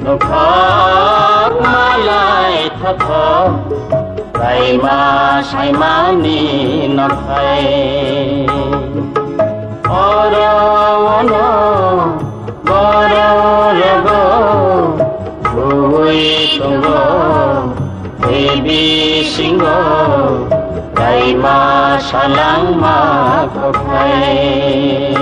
nụ khóc má lại thất thọ vậy mà say má ni nó thay oro no goro rego vui tunggo baby singo vậy mà salang mà có thay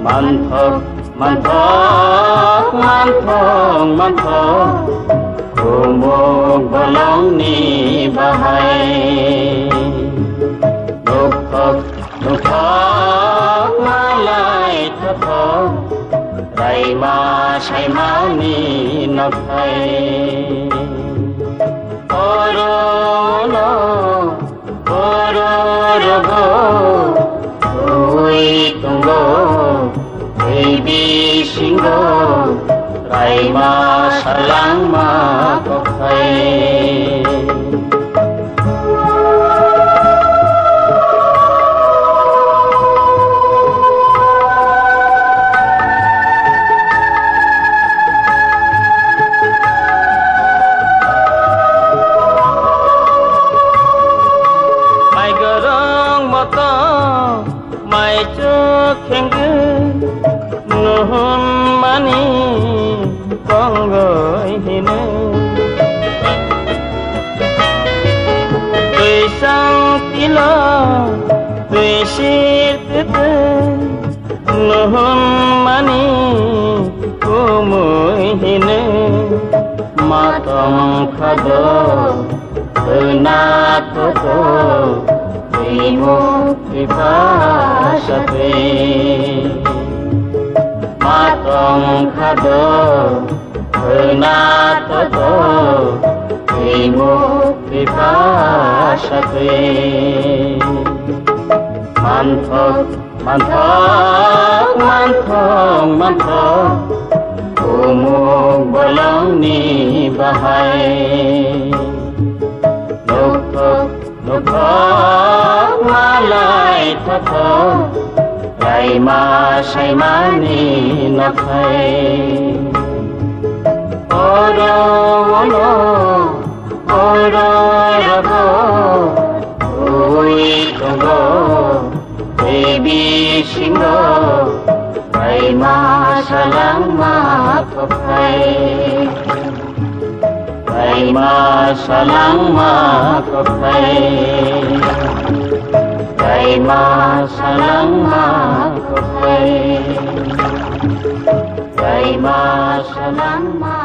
man thok man thok man thok man thok kumog balong ni bahay nuk thok malay thok ray ma say ma ni nok thay oro no oro rogo ui tunggo baby singo ray ma salang ma có thay mai gorong moto mai cho khen gư nuhun mani con người thì nên tuổi sang tí lo tuổi xịt tết nuhun mani cô mùi thì nên mà tông khado từ na tô tô vì một vì phá sa phê ma tông khado na to to vì một vì phá sa phê man thok man thok man thok man thok kumog balong ni bahay nuk thok malay thok ray ma say ma ni nok thay oro no oro rogo ui tunggo baby singo ray ma salang ma có thay ray ma salang ma có thay ray ma salang ma có thay ray ma salang ma